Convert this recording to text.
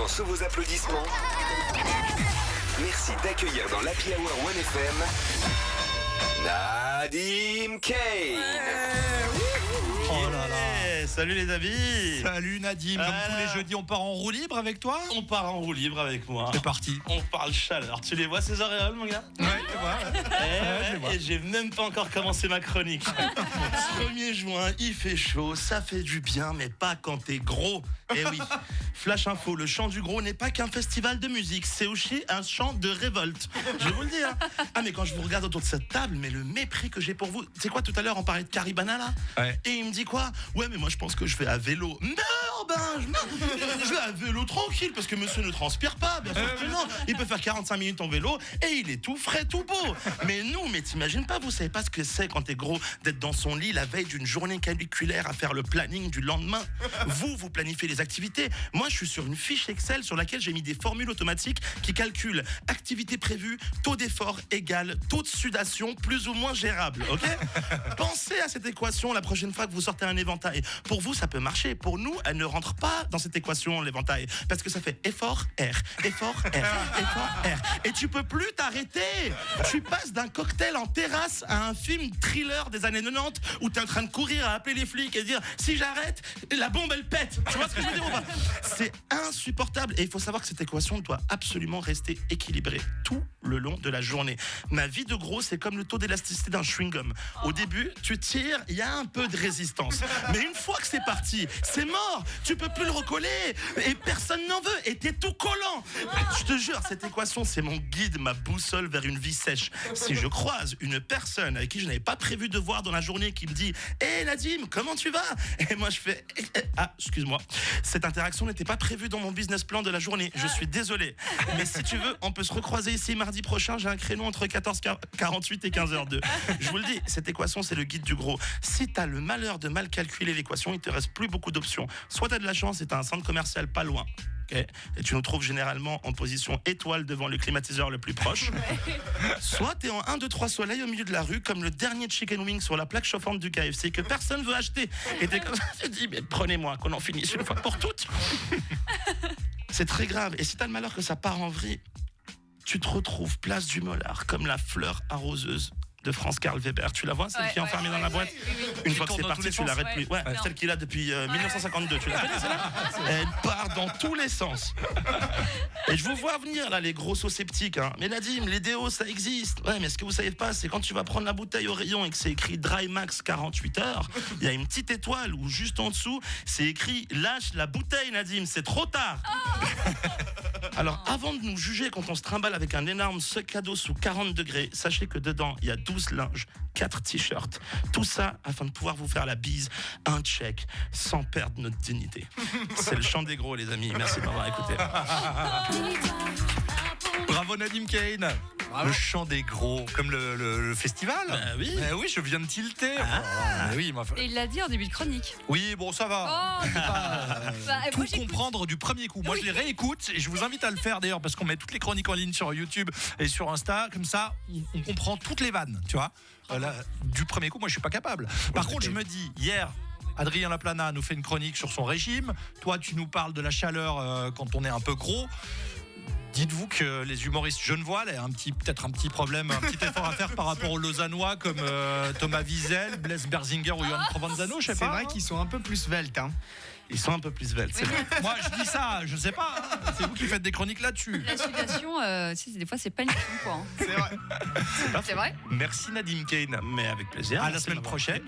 maintenant sous vos applaudissements. Merci d'accueillir dans l'Happy Hour 1FM Nadim Kane. Oh là là. Salut les amis. Salut Nadim, comme tous les jeudis, on part en roue libre avec toi? On part en roue libre avec moi. C'est parti. On parle chaleur. Tu les vois ces auréoles, mon gars? Ouais, je vois. je vois. Et j'ai même pas encore commencé ma chronique. 1er juin, il fait chaud, ça fait du bien, mais pas quand t'es gros. Eh oui. Flash info, le chant du gros n'est pas qu'un festival de musique, c'est aussi un chant de révolte. Je vous le dis, hein. Ah, mais quand je vous regarde autour de cette table, mais le mépris que j'ai pour vous. Tu sais quoi, tout à l'heure, on parlait de Caribana, là? Ouais. Et il me dit quoi? Ouais, mais moi, je pense que je vais à vélo. Non, je vais à vélo tranquille, parce que monsieur ne transpire pas, bien sûr que non. Il peut faire 45 minutes en vélo, et il est tout frais, tout beau. Mais nous, mais t'imagines pas, vous savez pas ce que c'est quand t'es gros, d'être dans son lit la veille d'une journée caniculaire à faire le planning du lendemain. Vous planifiez les activités. Moi, je suis sur une fiche Excel sur laquelle j'ai mis des formules automatiques qui calculent activité prévue, taux d'effort égal taux de sudation plus ou moins gérable, ok? Pensez à cette équation la prochaine fois que vous sortez un éventail. Pour vous, ça peut marcher. Pour nous, elle ne rentre pas dans cette équation, l'éventail. Parce que ça fait effort, R, effort, R, effort, R. Et tu peux plus t'arrêter. Tu passes d'un cocktail en terrasse à un film thriller des années 90 où t'es en train de courir à appeler les flics et dire si j'arrête, la bombe elle pète. Tu vois ce que je veux dire ou pas? C'est insupportable. Et il faut savoir que cette équation doit absolument rester équilibrée tout le long de la journée. Ma vie de gros, c'est comme le taux d'élasticité d'un chewing-gum. Au début, tu tires, il y a un peu de résistance. Mais une fois que c'est parti, c'est mort. Tu peux plus le recoller. Et personne n'en veut. Et t'es tout collant. Je te jure, cette équation, c'est mon guide, ma boussole vers une vie sèche. Si je croise une personne avec qui je n'avais pas prévu de voir dans la journée qui me dit « Hé Nadim, comment tu vas ?» Et moi, je fais « Ah, excuse-moi. Cette interaction n'était pas prévue dans mon business plan de la journée. Je suis désolé. Mais si tu veux, on peut se recroiser ici mardi prochain. J'ai un créneau entre 14h48 et 15h02. Je vous le dis, cette équation, c'est le guide du gros. Si t'as le malheur de mal calculer l'équation, il te reste plus beaucoup d'options. Soit t'as de la chance et t'as un centre commercial pas loin. Okay. Et tu nous trouves généralement en position étoile devant le climatiseur le plus proche. Soit t'es en 1, 2, 3 soleil au milieu de la rue, comme le dernier chicken wing sur la plaque chauffante du KFC que personne veut acheter. Et t'es comme ça, tu te dis, mais prenez-moi, qu'on en finisse une fois pour toutes. C'est très grave. Et si t'as le malheur que ça part en vrille, tu te retrouves place du Mollard, comme la fleur arroseuse de Franz Karl Weber. Tu la vois, celle qui est enfermée dans la boîte? Une fois que c'est parti, tu l'arrêtes plus. Ouais, celle qu'il a depuis 1952. Tu la connais, celle-là? Elle part dans tous les sens. Et je vous vois venir, là, les gros sceptiques. Hein. Mais Nadim, les déos, ça existe. Ouais, mais ce que vous savez pas, c'est quand tu vas prendre la bouteille au rayon et que c'est écrit Dry Max 48 heures, il y a une petite étoile où juste en dessous, c'est écrit lâche la bouteille, Nadim, c'est trop tard. Alors, avant de nous juger quand on se trimballe avec un énorme sac à dos sous 40 degrés, sachez que dedans, il y a 12 linges, 4 t-shirts. Tout ça afin de pouvoir vous faire la bise, un check, sans perdre notre dignité. C'est le chant des gros, les amis. Merci de m'avoir écouté. Bravo Nadim Kane. Bravo. Le chant des gros, comme le festival. Oui. Oui, je viens de tilter. Oui, Et il l'a dit en début de chronique. Oui, bon, ça va. Oh, Tout moi, j'écoute. comprendre du premier coup. Moi, je les réécoute et je vous invite à le faire d'ailleurs parce qu'on met toutes les chroniques en ligne sur YouTube et sur Insta. Comme ça, on comprend toutes les vannes, tu vois. Là, du premier coup, moi, je suis pas capable. Par contre, je me dis, hier, Adrien Laplana nous fait une chronique sur son régime. Toi, tu nous parles de la chaleur quand on est un peu gros. Dites-vous que les humoristes genevois, il y a peut-être un petit problème, un petit effort à faire par rapport aux Lausannois comme Thomas Wiesel, Blaise Berzinger ou Johan Provenzano, je sais pas. C'est vrai qu'ils sont un peu plus sveltes. Hein. Ils sont un peu plus sveltes, c'est vrai. Moi, je dis ça, je sais pas. Hein. C'est vous qui faites des chroniques là-dessus. La sudation, des fois, c'est paniquant, quoi. C'est vrai. C'est vrai. Merci Nadim Kane. Mais avec plaisir. À la semaine prochaine.